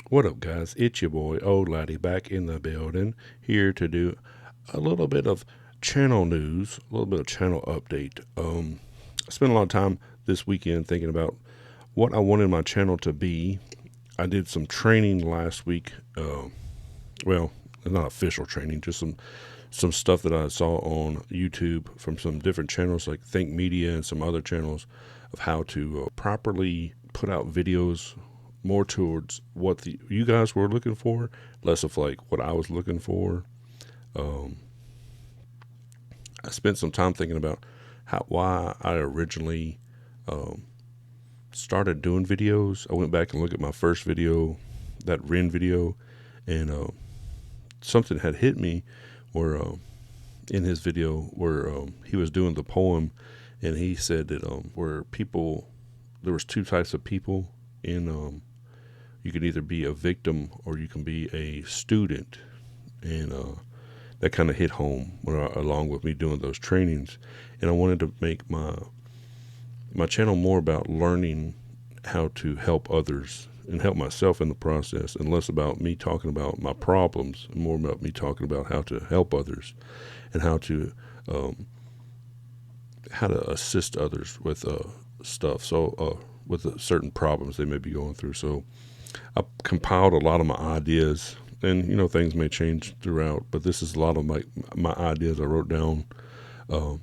What up, guys? It's your boy, old Laddie, back in the building, here to do a little bit of channel news, a little bit of channel update. I spent a lot of time this weekend thinking about what I wanted my channel to be. I did some training last week. Well, not official training, just some stuff that I saw on YouTube from some different channels like Think Media and some other channels of how to properly put out videos more towards what you guys were looking for, less of like what I was looking for. Um, I spent some time thinking about why I originally um, started doing videos. I went back and looked at my first video, that Ren video, and something had hit me where in his video where he was doing the poem, and he said that where people there was two types of people in you can either be a victim or you can be a student, and that kind of hit home along with me doing those trainings. And I wanted to make my channel more about learning how to help others and help myself in the process, and less about me talking about my problems and more about me talking about how to help others and um, how to assist others with stuff. So with certain problems they may be going through. So I compiled a lot of my ideas, and things may change throughout, but this is a lot of my ideas I wrote down, um,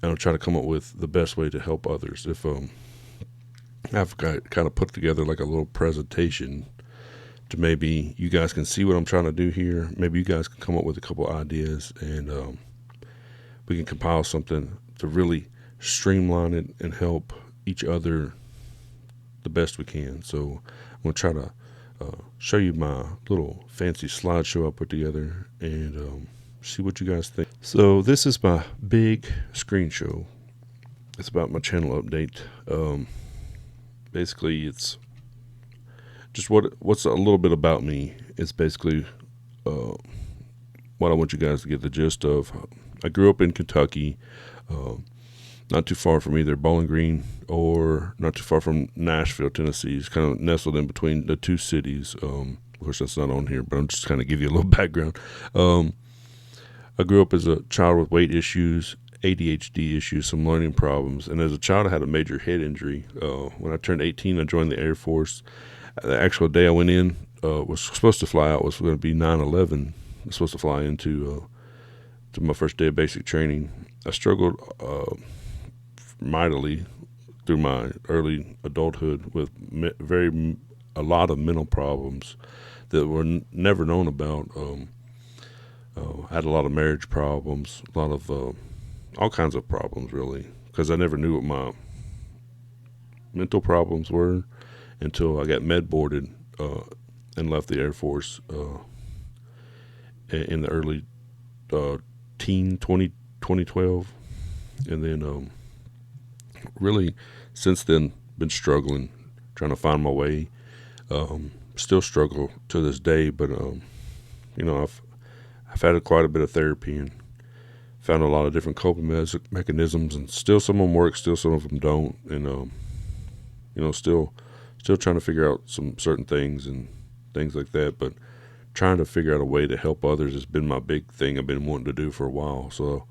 and I'll try to come up with the best way to help others. If I've got kind of put together like a little presentation to maybe you guys can see what I'm trying to do here. Maybe you guys can come up with a couple ideas, and we can compile something to really streamline it and help each other the best we can. So I'm going to try to show you my little fancy slideshow I put together, and see what you guys think. So this is my big screen show. It's about my channel update. Basically, it's just what's a little bit about me. It's basically uh, what I want you guys to get the gist of. I grew up in Kentucky, uh, not too far from either Bowling Green or not too far from Nashville, Tennessee. It's kind of nestled in between the two cities. Of course, that's not on here, but I'm just kind of give you a little background. Um, I grew up as a child with weight issues, ADHD issues, some learning problems, and as a child, I had a major head injury. When I turned 18, I joined the Air Force. The actual day I went in was supposed to fly out was going to be 9/11. I was supposed to fly into to my first day of basic training. I struggled mightily through my early adulthood with a lot of mental problems that were never known about. I had a lot of marriage problems, a lot of all kinds of problems, really, because I never knew what my mental problems were until I got med boarded and left the Air Force in the early teen 2012. And then really since then been struggling, trying to find my way. Still struggle to this day, but I've had quite a bit of therapy and found a lot of different coping mechanisms, and still some of them work, still some of them don't, and still trying to figure out some certain things and things like that. But trying to figure out a way to help others has been my big thing I've been wanting to do for a while. So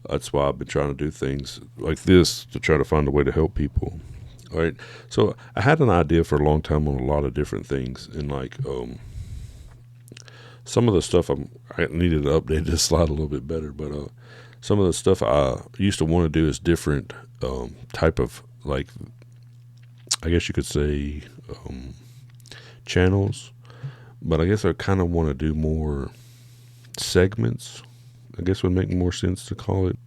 that's why I've been trying to do things like this to try to find a way to help people. All right. So I had an idea for a long time on a lot of different things, and like some of the stuff I needed to update this slide a little bit better, but some of the stuff I used to want to do is different type of, like, I guess you could say channels, but I guess I kind of want to do more segments. I guess would make more sense to call it.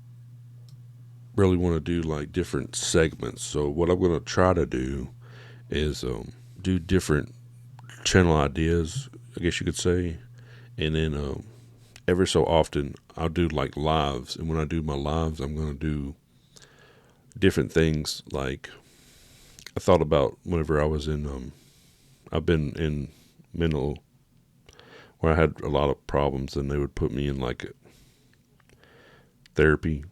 Really want to do like different segments. So what I'm going to try to do is do different channel ideas, I guess you could say, and then every so often I'll do like lives, and when I do my lives, I'm going to do different things. Like I thought about whenever I was in, I've been in mental, where I had a lot of problems, and they would put me in like therapy,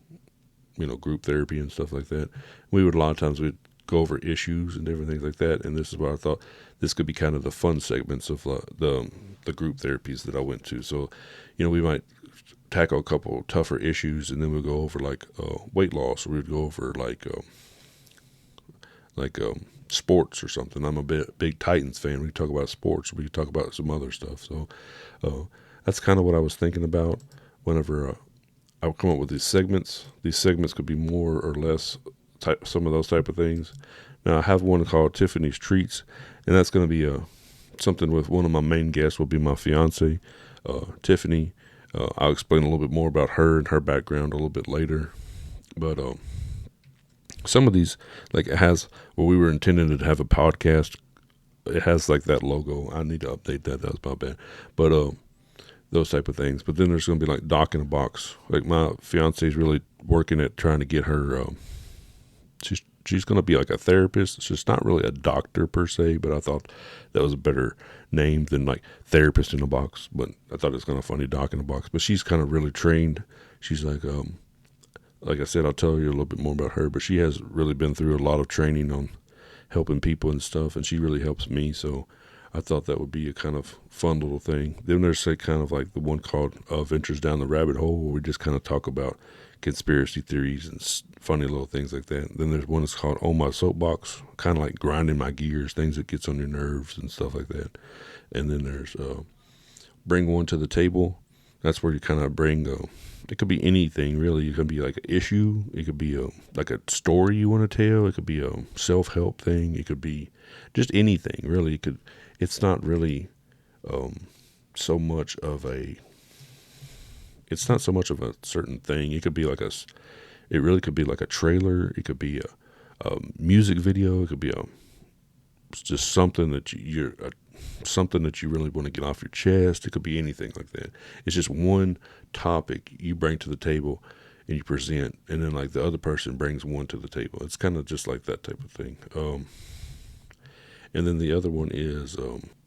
group therapy and stuff like that. We would a lot of times we'd go over issues and different things like that. And this is what I thought this could be kind of the fun segments of the group therapies that I went to. So, we might tackle a couple tougher issues, and then we'll go over like weight loss, or we'd go over like sports or something. I'm a big Titans fan. We can talk about sports. We can talk about some other stuff. So that's kind of what I was thinking about whenever I would come up with these segments. These segments could be more or less some of those type of things. Now I have one called Tiffany's Treats, and that's going to be something with one of my main guests will be my fiance, Tiffany. I'll explain a little bit more about her and her background a little bit later. But some of these, like it has, we were intending to have a podcast. It has like that logo. I need to update that. That was my bad. But those type of things. But then there's going to be like Doc in a Box. Like my fiance is really working at trying to get her. She's going to be like a therapist. She's not really a doctor per se, but I thought that was a better name than like therapist in a box. But I thought it was kind of funny, Doc in a Box. But she's kind of really trained. She's like I said, I'll tell you a little bit more about her, but she has really been through a lot of training on helping people and stuff, and she really helps me. So I thought that would be a kind of fun little thing. Then there's kind of like the one called Ventures Down the Rabbit Hole, where we just kind of talk about conspiracy theories and funny little things like that. Then there's one that's called On My Soapbox, kind of like grinding my gears, things that gets on your nerves and stuff like that. And then there's Bring One to the Table. That's where you kind of bring it could be anything really. It could be like an issue. It could be like a story you want to tell. It could be a self-help thing. It could be just anything really. It's not really so much of a. It's not so much of a certain thing. It could be like it really could be like a trailer. It could be a music video. It could be just something that something that you really want to get off your chest. It could be anything like that. It's just one topic you bring to the table and you present, and then like the other person brings one to the table. It's kind of just like that type of thing. And then the other one is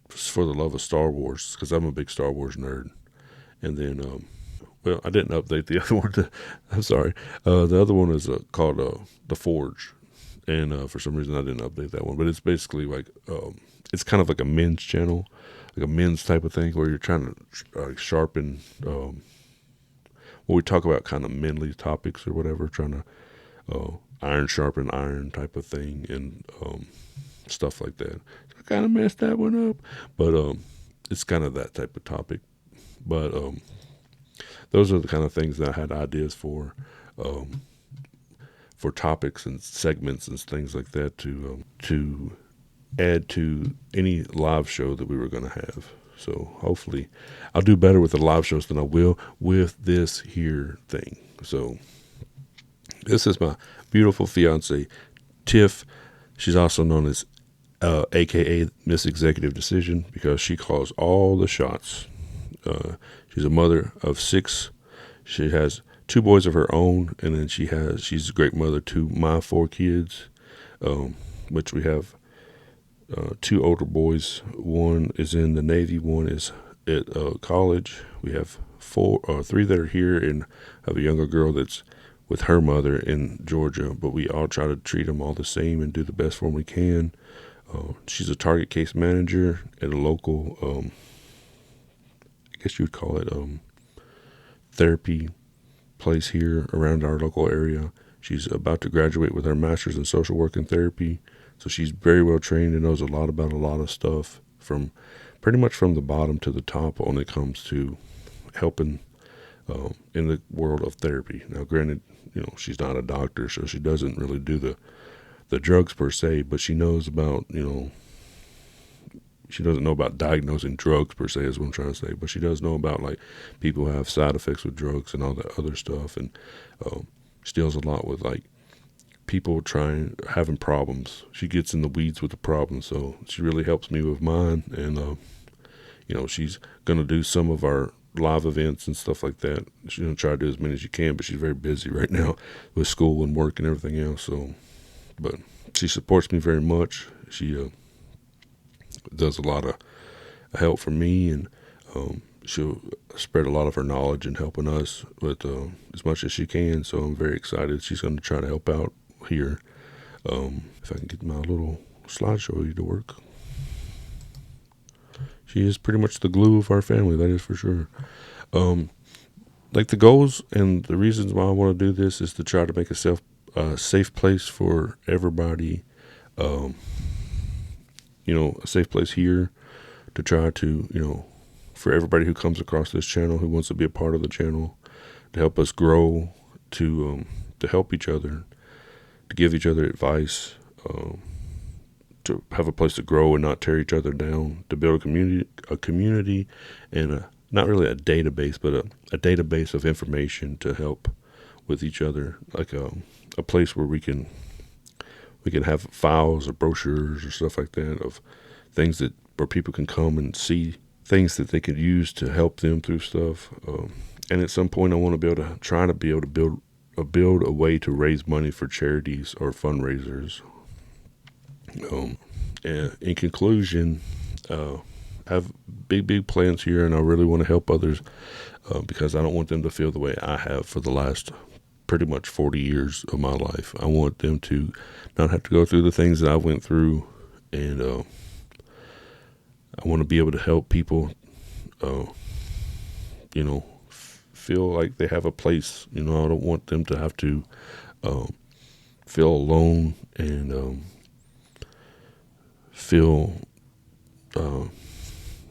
For the Love of Star Wars, because I'm a big Star Wars nerd. And then well, I didn't update the other one. I'm sorry. The other one is called The Forge, and for some reason I didn't update that one. But it's basically like it's kind of like a men's channel, like a men's type of thing, where you're trying to sharpen. Well, we talk about kind of manly topics or whatever, trying to iron sharpen iron type of thing, and stuff like that. I kind of messed that one up, but it's kind of that type of topic. But those are the kind of things that I had ideas for topics and segments and things like that to add to any live show that we were going to have. So hopefully I'll do better with the live shows than I will with this here thing. So this is my beautiful fiance, Tiff. She's also known as AKA Miss Executive Decision, because she calls all the shots. She's a mother of 6. She has 2 boys of her own, and then she's a great mother to my 4 kids, which we have 2 older boys. One is in the Navy, one is at college. We have 3 that are here, and have a younger girl that's with her mother in Georgia, but we all try to treat them all the same and do the best for them we can. She's a target case manager at a local, I guess you would call it therapy place here around our local area. She's about to graduate with her master's in social work and therapy, so she's very well trained and knows a lot about a lot of stuff, from pretty much from the bottom to the top when it comes to helping in the world of therapy. Now, granted, she's not a doctor, so she doesn't really do the drugs per se, but she knows about, she doesn't know about diagnosing drugs per se, is what I'm trying to say, but she does know about like people who have side effects with drugs and all that other stuff, and she deals a lot with like people having problems. She gets in the weeds with the problems, so she really helps me with mine, and she's gonna do some of our live events and stuff like that. She's gonna try to do as many as she can, but she's very busy right now with school and work and everything else. So, but she supports me very much. She does a lot of help for me, and she'll spread a lot of her knowledge and helping us with as much as she can. So I'm very excited. She's going to try to help out here. If I can get my little slideshow to work. She is pretty much the glue of our family, that is for sure. Like the goals and the reasons why I want to do this is to try to make a safe place for everybody. Um, a safe place here to try to, for everybody who comes across this channel, who wants to be a part of the channel, to help us grow, to help each other, to give each other advice, to have a place to grow and not tear each other down, to build a community, and not really a database, but a database of information to help with each other, like a place where we can have files or brochures or stuff like that of things where people can come and see things that they could use to help them through stuff. And at some point, I want to be able to build a way to raise money for charities or fundraisers. And in conclusion, I have big plans here, and I really want to help others because I don't want them to feel the way I have for the last pretty much 40 years of my life. I want them to not have to go through the things that I went through, and I want to be able to help people, feel like they have a place. I don't want them to have to feel alone and feel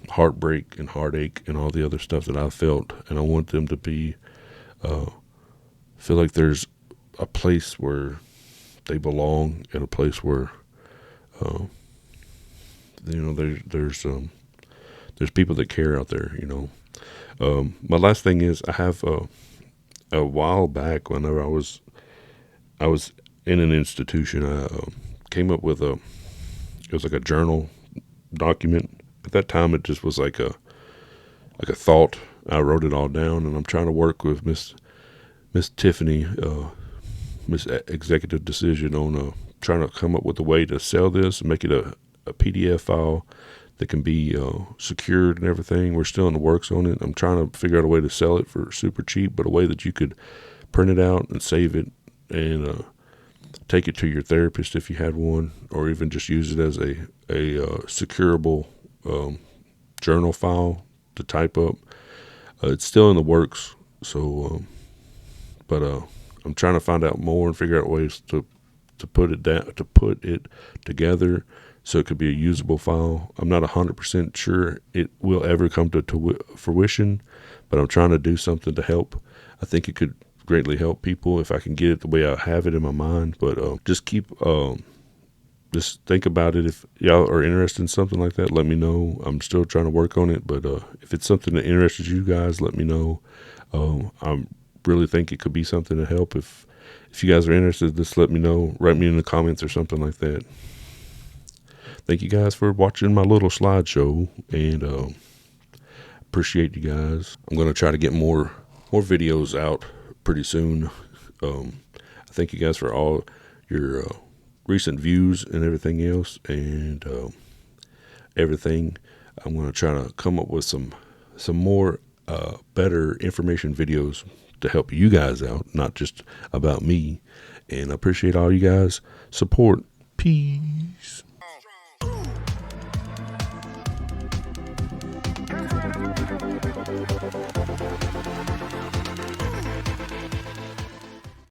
heartbreak and heartache and all the other stuff that I felt. And I want them to feel like there's a place where they belong, and a place where there's people that care out there. My last thing is I have a while back, whenever I was in an institution, I came up with it was like a journal document. At that time, it just was like a thought. I wrote it all down, and I'm trying to work with Miss Tiffany, Miss Executive Decision, on trying to come up with a way to sell this and make it a PDF file that can be secured and everything. We're still in the works on it. I'm trying to figure out a way to sell it for super cheap, but a way that you could print it out and save it and take it to your therapist if you had one, or even just use it as a securable journal file to type up. It's still in the works, so but I'm trying to find out more and figure out ways to put it together so it could be a usable file. I'm not 100% sure it will ever come to fruition, but I'm trying to do something to help. I think it could greatly help people if I can get it the way I have it in my mind. But just think about it. If y'all are interested in something like that, let me know. I'm still trying to work on it, but if it's something that interests you guys, let me know. I really think it could be something to help. If you guys are interested, just let me know. Write me in the comments or something like that. Thank you guys for watching my little slideshow, and appreciate you guys. I'm going to try to get more videos out pretty soon. I thank you guys for all your recent views and everything else, and everything. I'm going to try to come up with some more better information videos to help you guys out, not just about me. And I appreciate all you guys' support. Peace.